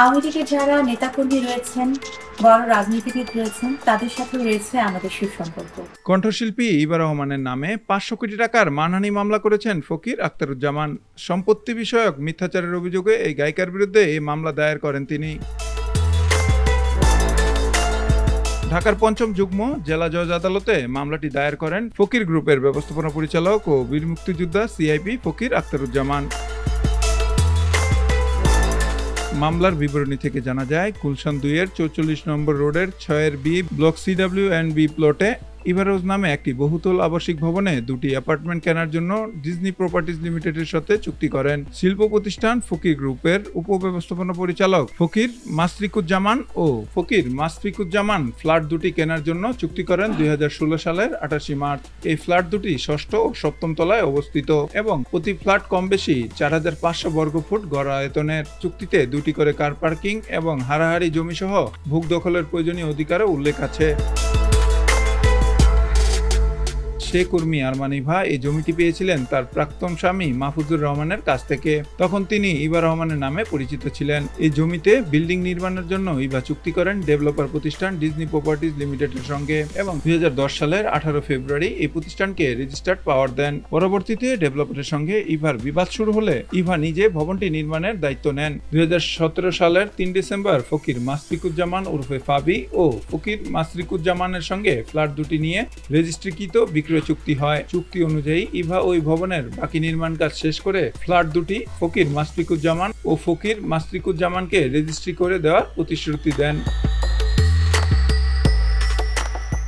আওয়ামী লীগের যারা নেতাকর্মী রয়েছেন, বড় রাজনীতিবিদ রয়েছেন, তাদের সাথে রয়েছে আমাদের সুসম্পর্ক। কণ্ঠশিল্পী ইভা রহমানের নামে ৫০০ কোটি টাকার মানহানি মামলা করেছেন ফকির আখতারুজ্জামান। সম্পত্তি বিষয়ক মিথ্যাচারের অভিযোগে এই গায়িকার বিরুদ্ধে এই মামলা দায়ের করেন তিনি। ঢাকার পঞ্চম যুগ্ম জেলা জজ আদালতে মামলাটি দায়ের করেন ফকির গ্রুপের ব্যবস্থাপনা পরিচালক ও বীর মুক্তিযোদ্ধা সিআইপি ফকির আখতারুজ্জামান। মামলার বিবরণী থেকে জানা যায়, গুলশান ২-এর ৪৪ নম্বর রোডের ৬-এর বি ব্লক CW&B প্লটে ইভা রোজ নামে একটি বহুতল আবাসিক ভবনে দুটি অ্যাপার্টমেন্ট কেনার জন্য ডিজনি প্রপার্টিজ লিমিটেডের সাথে চুক্তি করেন শিল্প প্রতিষ্ঠান ফকির গ্রুপের উপব্যবস্থাপনা পরিচালক ফকির মাসফিকুজ্জামান ও ফকির মাসফিকুজ্জামান। ফ্ল্যাট দুটি কেনার জন্য চুক্তি করেন ২০১৬ সালের ২৮ মার্চ। এই ফ্ল্যাট দুটি ষষ্ঠ ও সপ্তম তলায় অবস্থিত এবং প্রতি ফ্ল্যাট কম বেশি ৪৫০০ বর্গফুট গড় আয়তনের। চুক্তিতে দুটি করে কার পার্কিং এবং হারাহারি জমি সহ ভূ দখলের প্রয়োজনীয় অধিকারও উল্লেখ আছে। সে কর্মী আরমান ইভা এই জমিটি পেয়েছিলেন তার প্রাক্তন স্বামী মাহফুজুর রহমানের কাছ থেকে। তখন তিনি ইভা রহমানের নামে পরিচিত ছিলেন। এই জমিতে বিল্ডিং নির্মাণের জন্য ইভা চুক্তি করেন ডেভেলপার প্রতিষ্ঠান ডিজনি প্রপার্টিজ লিমিটেডের সঙ্গে এবং ২০১০ সালের ১৮ ফেব্রুয়ারি এই প্রতিষ্ঠানকে রেজিস্টার্ড পাওয়ার দেন। পরবর্তীতে ডেভেলপারের সঙ্গে ইভার বিবাদ শুরু হলে ইভা নিজে ভবনটি নির্মাণের দায়িত্ব নেন। ২০১৭ সালের ৩ ডিসেম্বর ফকির মাসফিকুজ্জামান ওরফে ফাবি ও ফকির মাসফিকুজ্জামানের সঙ্গে ফ্ল্যাট দুটি নিয়ে রেজিস্ট্রিকৃত বিক্রয় চুক্তি হয়। চুক্তি অনুযায়ী ইভা ওই ভবনের বাকি নির্মাণ কাজ শেষ করে ফ্ল্যাট দুটি ফকির মাসফিকুজ্জামান ও ফকির মাসফিকুজ্জামানকে রেজিস্ট্রি করে দেওয়ার প্রতিশ্রুতি দেন।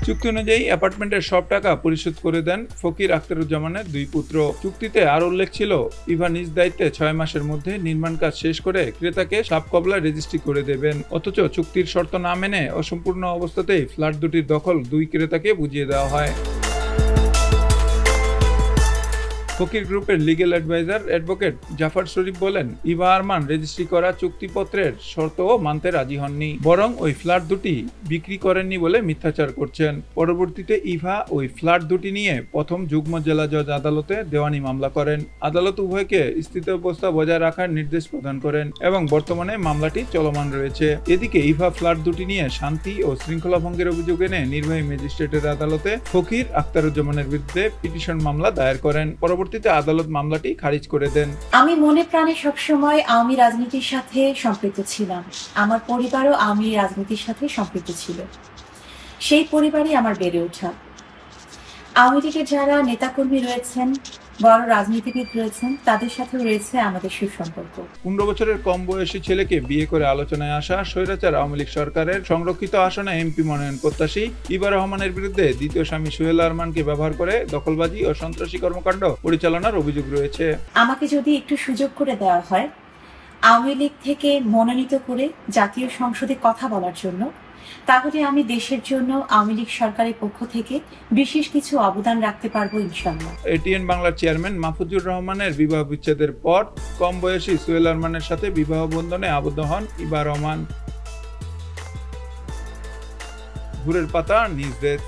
চুক্তি অনুযায়ী অ্যাপার্টমেন্টের সব টাকা পরিশোধ করে দেন ফকির আখতারুজ্জামানের দুই পুত্র। চুক্তিতে আরো উল্লেখ ছিল, ইভা নিজ দায়িত্বে ৬ মাসের মধ্যে নির্মাণ কাজ শেষ করে ক্রেতাকে সাবকবলা রেজিস্ট্রি করে দেবেন। অথচ চুক্তির শর্ত না মেনে অসম্পূর্ণ অবস্থাতেই ফ্ল্যাট দুটির দখল দুই ক্রেতাকে বুঝিয়ে দেওয়া হয়। ফকির গ্রুপের লিগ্যাল অ্যাডভাইজার অ্যাডভোকেট জাফর শরীফ বলেন, ইভা আরমান রেজিস্ট্রি করা চুক্তিপত্রের শর্তও মানতে রাজি হননি, বরং ওই ফ্ল্যাট দুটি বিক্রি করেননি বলে মিথ্যাচার করছেন। পরবর্তীতে ইভা ওই ফ্ল্যাট দুটি নিয়ে প্রথম যুগ্ম জেলা জজ আদালতে দেওয়ানি মামলা করেন। আদালত উভয়কে স্থিতাবস্থা বজায় রাখার নির্দেশ প্রদান করেন এবং বর্তমানে মামলাটি চলমান রয়েছে। এদিকে ইভা ফ্ল্যাট দুটি নিয়ে শান্তি ও শৃঙ্খলা ভঙ্গের অভিযোগ এনে নির্বাহী ম্যাজিস্ট্রেটের আদালতে ফকির আখতারুজ্জামানের বিরুদ্ধে পিটিশন মামলা দায়ের করেন। পরবর্তীতে আদালত মামলাটি খারিজ করে দেন। আমি মনে প্রাণে সবসময় আওয়ামী রাজনীতির সাথে সম্পৃক্ত ছিলাম। আমার পরিবারও আওয়ামী রাজনীতির সাথে সম্পৃক্ত ছিল। সেই পরিবারই আমার বেড়ে ওঠা। আওয়ামী লীগের যারা নেতাকর্মী রয়েছেন, বড় রাজনীতিবিদ রয়েছেন, তাদের সাথে রয়েছে আমাদের সুসম্পর্ক। ১৫ বছরের কম বয়সী ছেলেকে বিয়ে করে আলোচনায় আসা স্বৈরাচার আওয়ামী লীগ সরকারের সংরক্ষিত আসনে এমপি মনোনয়ন প্রত্যাশী ইভা রহমানের বিরুদ্ধে দ্বিতীয় স্বামী সোহেল আরমানকে ব্যবহার করে দখলবাজি ও সন্ত্রাসী কর্মকাণ্ড পরিচালনার অভিযোগ রয়েছে। আমাকে যদি একটু সুযোগ করে দেওয়া হয় আওয়ামী লীগ থেকে মনোনীত করে জাতীয় সংসদে কথা বলার জন্য, তাহলে আমি দেশের জন্য আওয়ামী লীগ সরকারের পক্ষ থেকে বিশেষ কিছু অবদান রাখতে পারবো ইনশাআল্লাহ। এটিএন বাংলার চেয়ারম্যান মাহফুজুর রহমানের বিবাহ বিচ্ছেদের পর কম বয়সী সোহেল আরমানের সাথে বিবাহ বন্ধনে আবদ্ধ হন ইভা রহমান। ভোরের পাতা নিউজ ডেস্ক।